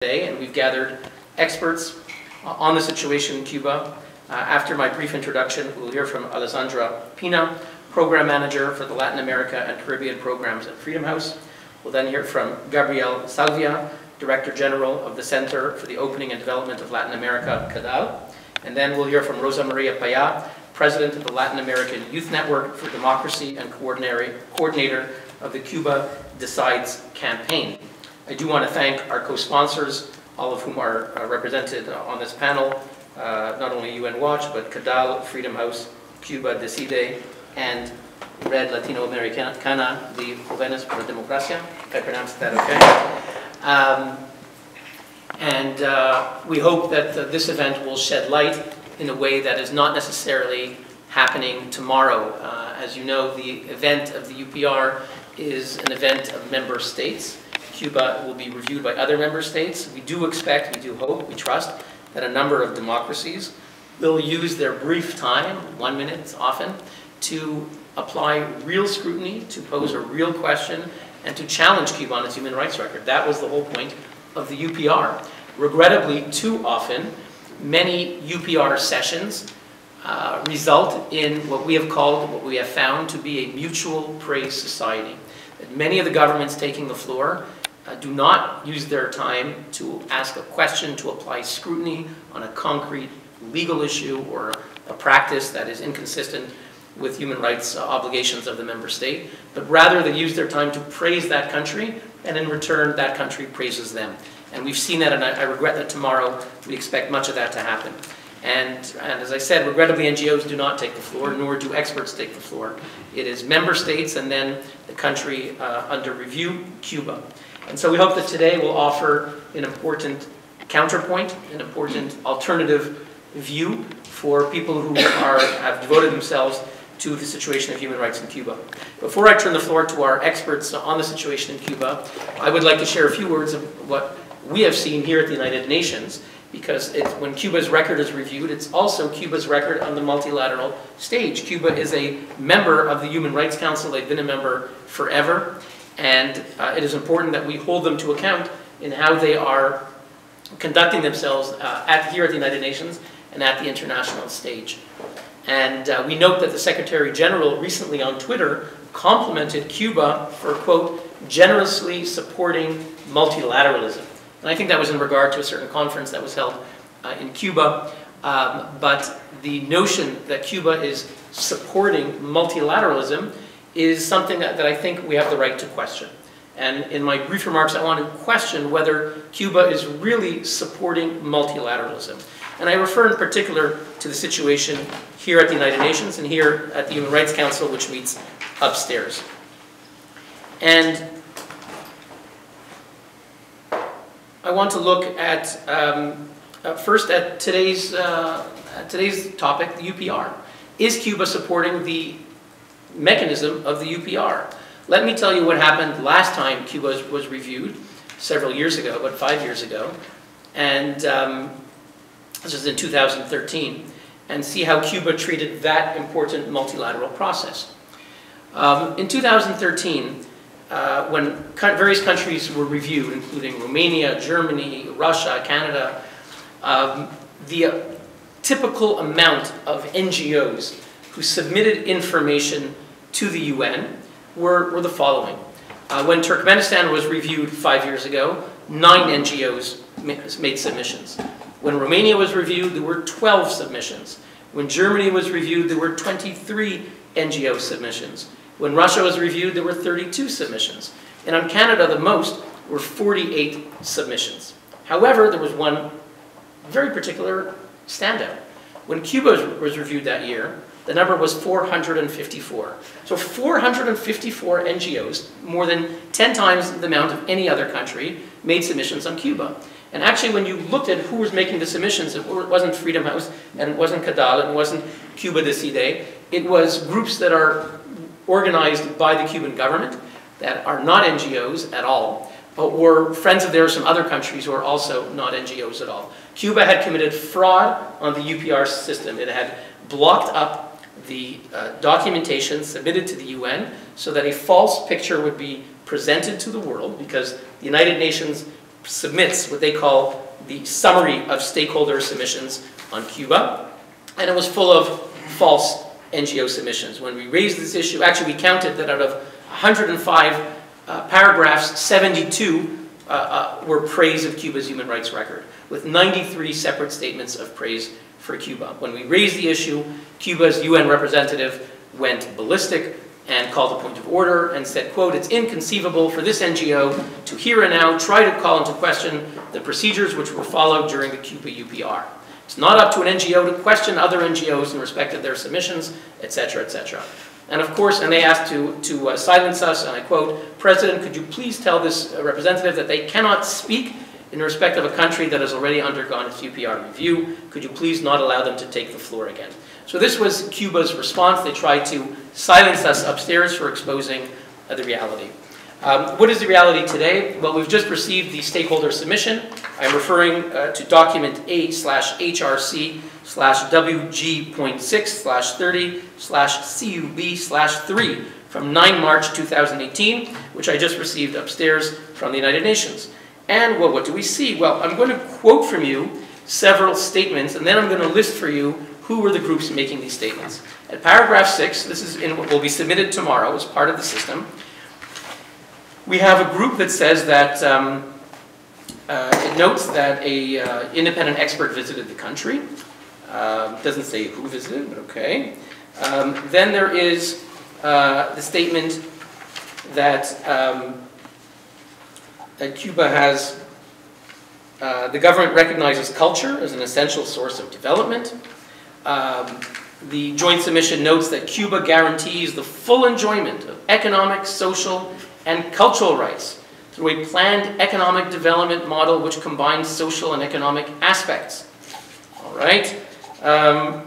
today, and we've gathered experts on the situation in Cuba. After my brief introduction, we'll hear from Alessandra Pina, Program Manager for the Latin America and Caribbean Programs at Freedom House. We'll then hear from Gabriel Salvia, Director General of the Center for the Opening and Development of Latin America, CADAL. And then we'll hear from Rosa Maria Payá, President of the Latin American Youth Network for Democracy and coordinator of the Cuba Decides campaign. I do want to thank our co-sponsors, all of whom are represented on this panel, not only UN Watch, but CADAL, Freedom House, Cuba Decide, and Red Latinoamericana de Jóvenes por la Democracia, if I pronounced that okay. We hope that this event will shed light in a way that is not necessarily happening tomorrow. As you know, the event of the UPR is an event of member states. Cuba will be reviewed by other member states. We do expect, we do hope, we trust that a number of democracies will use their brief time, 1 minute often, to apply real scrutiny, to pose a real question, and to challenge Cuba on its human rights record. That was the whole point of the UPR. Regrettably, too often, many UPR sessions result in what we have found to be a mutual praise society. That many of the governments taking the floor do not use their time to ask a question, to apply scrutiny on a concrete legal issue or a practice that is inconsistent with human rights obligations of the member state, but rather they use their time to praise that country, and in return that country praises them. And we've seen that, and I regret that tomorrow we expect much of that to happen. And as I said, regrettably NGOs do not take the floor, nor do experts take the floor. It is member states and then the country under review, Cuba. And so we hope that today will offer an important counterpoint, an important alternative view for people who have devoted themselves to the situation of human rights in Cuba. Before I turn the floor to our experts on the situation in Cuba, I would like to share a few words of what we have seen here at the United Nations, because when Cuba's record is reviewed, it's also Cuba's record on the multilateral stage. Cuba is a member of the Human Rights Council. They've been a member forever. And it is important that we hold them to account in how they are conducting themselves here at the United Nations and at the international stage. And we note that the Secretary General recently on Twitter complimented Cuba for, quote, generously supporting multilateralism. And I think that was in regard to a certain conference that was held in Cuba. But the notion that Cuba is supporting multilateralism is something that I think we have the right to question. And in my brief remarks, I want to question whether Cuba is really supporting multilateralism. And I refer in particular to the situation here at the United Nations and here at the Human Rights Council, which meets upstairs. And I want to look at, first at today's topic, the UPR. Is Cuba supporting the mechanism of the UPR? Let me tell you what happened last time Cuba was reviewed, several years ago, about 5 years ago, and this was in 2013, and see how Cuba treated that important multilateral process. In 2013, when various countries were reviewed, including Romania, Germany, Russia, Canada, the typical amount of NGOs who submitted information to the UN were the following. When Turkmenistan was reviewed 5 years ago, 9 NGOs made submissions. When Romania was reviewed, there were 12 submissions. When Germany was reviewed, there were 23 NGO submissions. When Russia was reviewed, there were 32 submissions. And on Canada, the most were 48 submissions. However, there was one very particular standout. When Cuba was reviewed that year, the number was 454. So 454 NGOs, more than 10 times the amount of any other country, made submissions on Cuba. And actually, when you looked at who was making the submissions, it wasn't Freedom House, and it wasn't CADAL, and it wasn't Cuba Decide. It was groups that are organized by the Cuban government, that are not NGOs at all, or friends of theirs from other countries who are also not NGOs at all. Cuba had committed fraud on the UPR system. It had blocked up the documentation submitted to the UN so that a false picture would be presented to the world, because the United Nations submits what they call the summary of stakeholder submissions on Cuba, and it was full of false NGO submissions. When we raised this issue, actually we counted that out of 105 paragraphs, 72 were praise of Cuba's human rights record, with 93 separate statements of praise for Cuba. When we raised the issue, Cuba's UN representative went ballistic and called a point of order and said, quote, "It's inconceivable for this NGO to here and now try to call into question the procedures which were followed during the Cuba UPR. It's not up to an NGO to question other NGOs in respect of their submissions, etc., etc." And of course, and they asked to silence us, and I quote, "President, could you please tell this representative that they cannot speak in respect of a country that has already undergone its UPR review? Could you please not allow them to take the floor again?" So this was Cuba's response. They tried to silence us upstairs for exposing the reality. What is the reality today? Well, we've just received the stakeholder submission. I'm referring to document A/HRC/WG.6/30/CUB/3 from 9 March 2018, which I just received upstairs from the United Nations. And, well, what do we see? Well, I'm going to quote from you several statements, and then I'm going to list for you who were the groups making these statements. At paragraph 6, this is in what will be submitted tomorrow as part of the system, we have a group that says that it notes that a independent expert visited the country. Doesn't say who visited, but okay. Then there is the statement that Cuba has, the government recognizes culture as an essential source of development. The joint submission notes that Cuba guarantees the full enjoyment of economic, social, and cultural rights through a planned economic development model which combines social and economic aspects. All right. And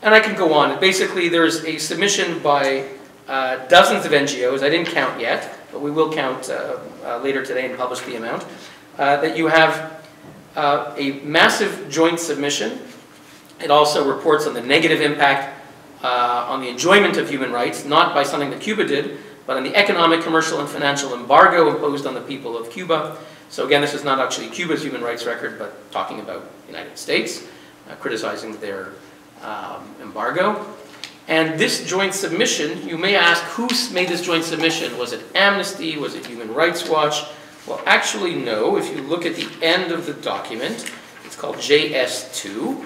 I can go on. Basically, there's a submission by dozens of NGOs. I didn't count yet, but we will count later today and publish the amount. That you have a massive joint submission. It also reports on the negative impact on the enjoyment of human rights, not by something that Cuba did, but on the economic, commercial, and financial embargo imposed on the people of Cuba. So again, this is not actually Cuba's human rights record, but talking about the United States, criticizing their embargo. And this joint submission, you may ask, who made this joint submission? Was it Amnesty? Was it Human Rights Watch? Well, actually, no. If you look at the end of the document, it's called JS2.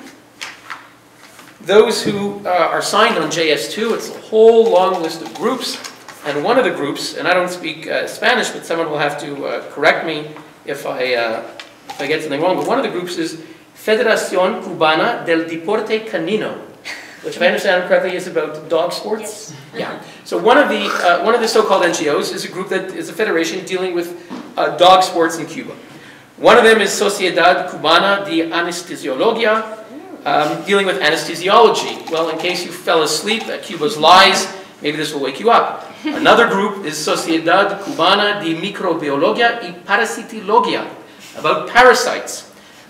Those who are signed on JS2, it's a whole long list of groups. And one of the groups, and I don't speak Spanish, but someone will have to correct me if I get something wrong, but one of the groups is Federación Cubana del Deporte Canino, which, if I understand correctly, is about dog sports. Yes. Yeah. So one of the so-called NGOs is a group that is a federation dealing with dog sports in Cuba. One of them is Sociedad Cubana de Anestesiología, dealing with anesthesiology. Well, in case you fell asleep at Cuba's lies, maybe this will wake you up. Another group is Sociedad Cubana de Microbiología y Parasitología, about parasites.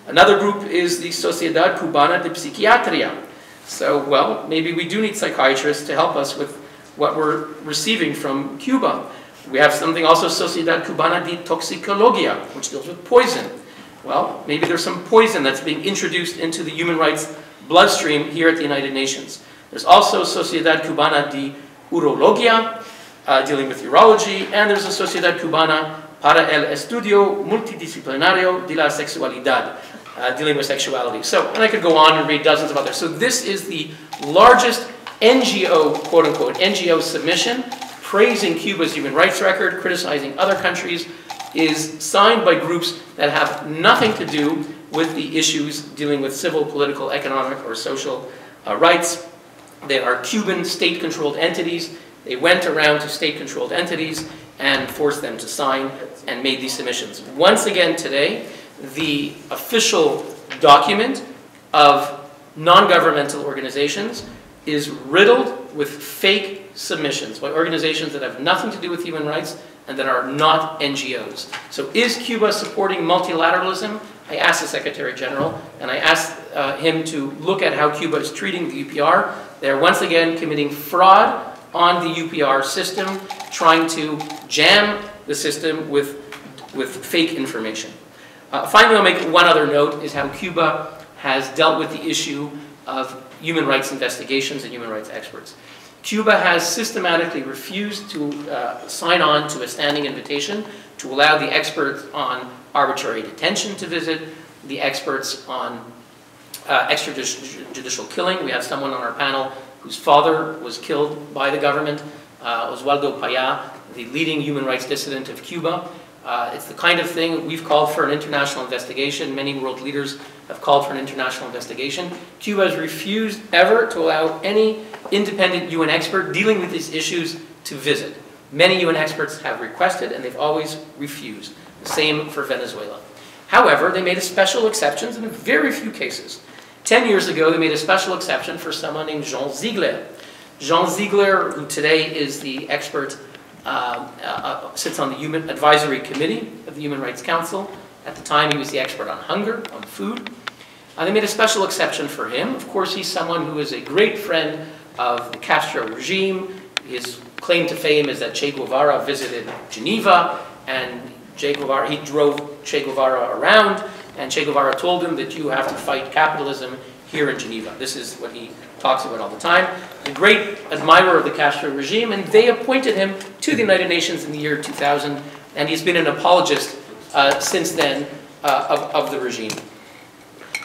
Another group is the Sociedad Cubana de Psiquiatría. So, well, maybe we do need psychiatrists to help us with what we're receiving from Cuba. We have something also, Sociedad Cubana de Toxicología, which deals with poison. Well, maybe there's some poison that's being introduced into the human rights bloodstream here at the United Nations. There's also Sociedad Cubana de Urología, dealing with urology, and there's a Sociedad Cubana para el Estudio Multidisciplinario de la Sexualidad, dealing with sexuality. So, and I could go on and read dozens of others. So this is the largest NGO, quote-unquote, NGO submission, praising Cuba's human rights record, criticizing other countries, is signed by groups that have nothing to do with the issues dealing with civil, political, economic, or social rights. They are Cuban state-controlled entities. They went around to state-controlled entities and forced them to sign and made these submissions. Once again today, the official document of non-governmental organizations is riddled with fake submissions by organizations that have nothing to do with human rights and that are not NGOs. So is Cuba supporting multilateralism? I asked the Secretary General, and I asked him to look at how Cuba is treating the UPR. They're once again committing fraud on the UPR system, trying to jam the system with with fake information. Finally, I'll make one other note, is how Cuba has dealt with the issue of human rights investigations and human rights experts. Cuba has systematically refused to sign on to a standing invitation to allow the experts on arbitrary detention to visit, the experts on extrajudicial killing. We have someone on our panel whose father was killed by the government, Oswaldo Paya, the leading human rights dissident of Cuba. It's the kind of thing we've called for an international investigation. Many world leaders have called for an international investigation. Cuba has refused ever to allow any independent UN expert dealing with these issues to visit. Many UN experts have requested, and they've always refused. The same for Venezuela. However, they made a special exception in very few cases. 10 years ago, they made a special exception for someone named Jean Ziegler. Jean Ziegler, who today is the expert, sits on the Human Advisory Committee of the Human Rights Council. At the time, he was the expert on hunger, on food. They made a special exception for him. Of course, he's someone who is a great friend of the Castro regime. His claim to fame is that Che Guevara visited Geneva, and he drove Che Guevara around, and Che Guevara told him that you have to fight capitalism here in Geneva. This is what he talks about all the time. A great admirer of the Castro regime, and they appointed him to the United Nations in the year 2000, and he's been an apologist since then of the regime.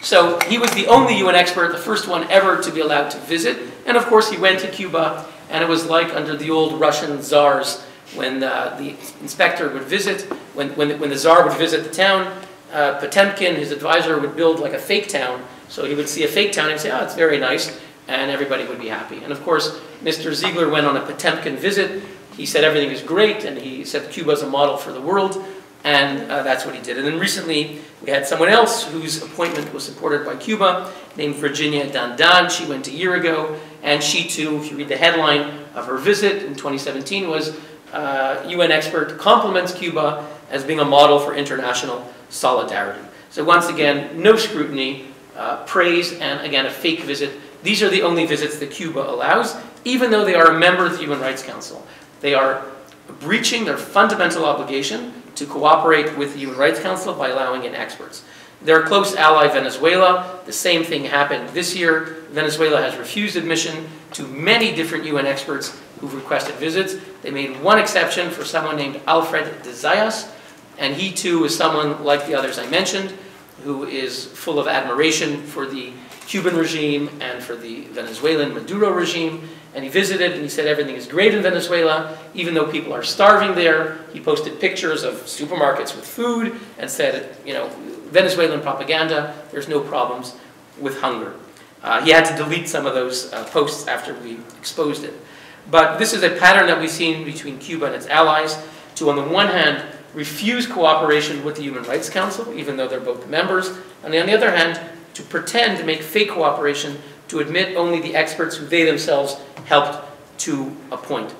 So he was the only UN expert, the first one ever to be allowed to visit, and of course he went to Cuba, and it was like under the old Russian czars when the inspector would visit, when the czar would visit the town, Potemkin, his advisor, would build like a fake town. So he would see a fake town and he'd say, oh, it's very nice, and everybody would be happy. And of course, Mr. Ziegler went on a Potemkin visit. He said everything is great, and he said Cuba is a model for the world, and that's what he did. And then recently, we had someone else whose appointment was supported by Cuba, named Virginia Dandan. She went a year ago, and she too, if you read the headline of her visit in 2017, was UN expert compliments Cuba as being a model for international solidarity. So once again, no scrutiny, praise, and again, a fake visit. These are the only visits that Cuba allows, even though they are a member of the Human Rights Council. They are breaching their fundamental obligation to cooperate with the Human Rights Council by allowing in experts. Their close ally, Venezuela, the same thing happened this year. Venezuela has refused admission to many different UN experts who've requested visits. They made one exception for someone named Alfred de Zayas, and he too is someone like the others I mentioned, who is full of admiration for the Cuban regime and for the Venezuelan Maduro regime. And he visited and he said everything is great in Venezuela, even though people are starving there. He posted pictures of supermarkets with food and said, you know, Venezuelan propaganda, there's no problems with hunger. He had to delete some of those posts after we exposed it. But this is a pattern that we've seen between Cuba and its allies to, on the one hand, refuse cooperation with the Human Rights Council, even though they're both members, and on the other hand, to pretend to make fake cooperation to admit only the experts who they themselves helped to appoint.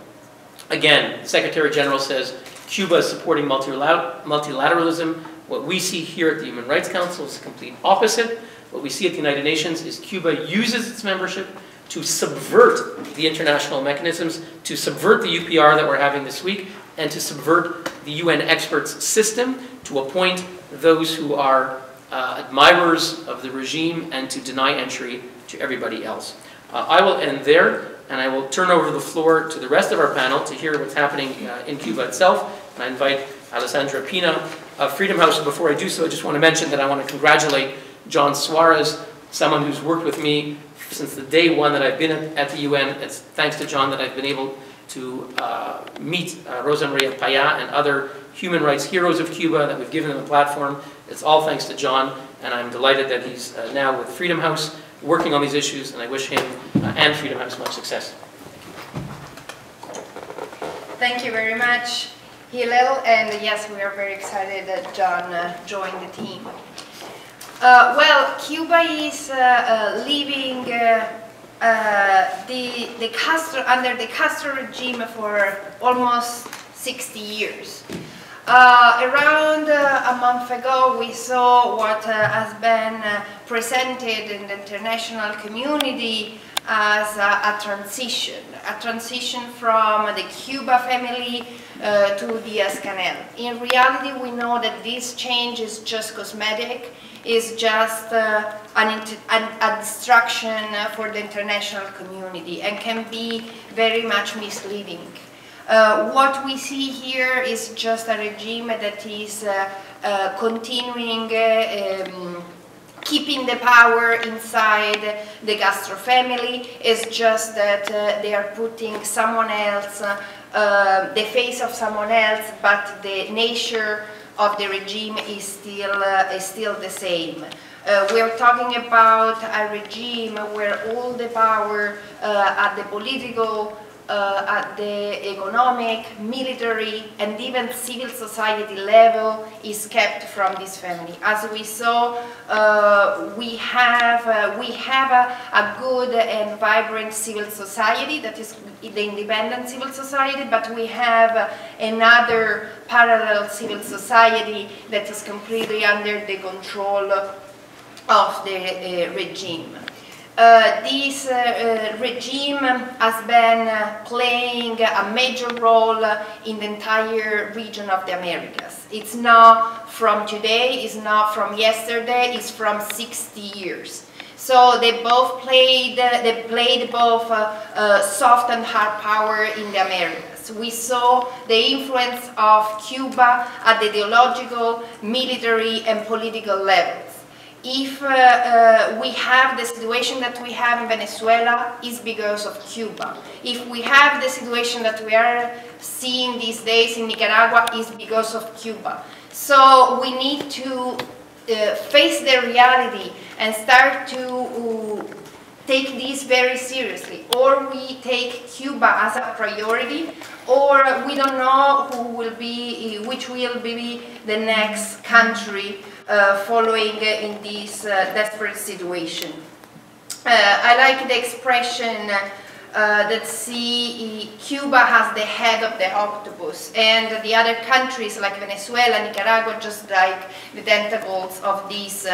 Again, the Secretary General says Cuba is supporting multilateralism. What we see here at the Human Rights Council is the complete opposite. What we see at the United Nations is Cuba uses its membership to subvert the international mechanisms, to subvert the UPR that we're having this week, and to subvert the UN experts system, to appoint those who are admirers of the regime and to deny entry to everybody else. I will end there, and I will turn over the floor to the rest of our panel to hear what's happening in Cuba itself. And I invite Alessandra Pina of Freedom House. Before I do so, I just want to mention that I want to congratulate John Suarez, someone who's worked with me since the day one that I've been at the UN. It's thanks to John that I've been able to meet Rosa Maria Paya and other human rights heroes of Cuba, that we've given them a platform. It's all thanks to John, and I'm delighted that he's now with Freedom House working on these issues, and I wish him and Freedom House much success. Thank you very much, Hillel, and yes, we are very excited that John joined the team. Well, Cuba is living under the Castro regime for almost 60 years. Around a month ago, we saw what has been presented in the international community as a transition. a transition from the Cuba family to Diaz-Canel. In reality, we know that this change is just cosmetic, is just a distraction for the international community and can be very much misleading. What we see here is just a regime that is continuing keeping the power inside the Castro family. Is just that they are putting someone else, the face of someone else, but the nature of the regime is still the same. We are talking about a regime where all the power at the political, at the economic, military, and even civil society level is kept from this family. As we saw, we have a good and vibrant civil society, that is the independent civil society, but we have another parallel civil society that is completely under the control of the regime. This regime has been playing a major role in the entire region of the Americas. It's not from today, it's not from yesterday, it's from 60 years. So they played both soft and hard power in the Americas. We saw the influence of Cuba at the ideological, military, and political levels. If we have the situation that we have in Venezuela, it's because of Cuba. If we have the situation that we are seeing these days in Nicaragua, it's because of Cuba. So we need to face the reality and start to take this very seriously. Or we take Cuba as a priority, or we don't know which will be the next country following in this desperate situation. I like the expression that Cuba has the head of the octopus, and the other countries like Venezuela, Nicaragua, just like the tentacles of this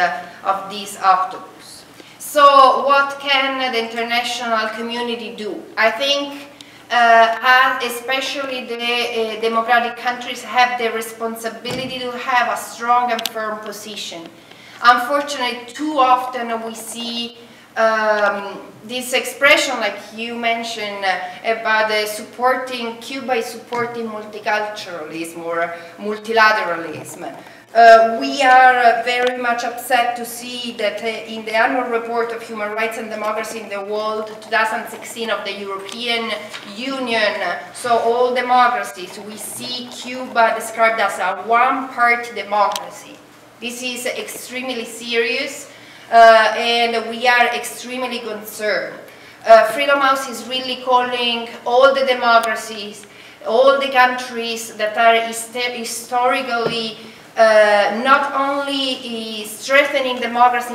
octopus. So what can the international community do? I think especially the democratic countries have the responsibility to have a strong and firm position. Unfortunately, too often we see this expression, like you mentioned, about supporting Cuba is supporting multiculturalism or multilateralism. We are very much upset to see that in the annual report of human rights and democracy in the world 2016 of the European Union, so all democracies, we see Cuba described as a one-party democracy. This is extremely serious and we are extremely concerned. Freedom House is really calling all the democracies, all the countries that are historically not only strengthening democracy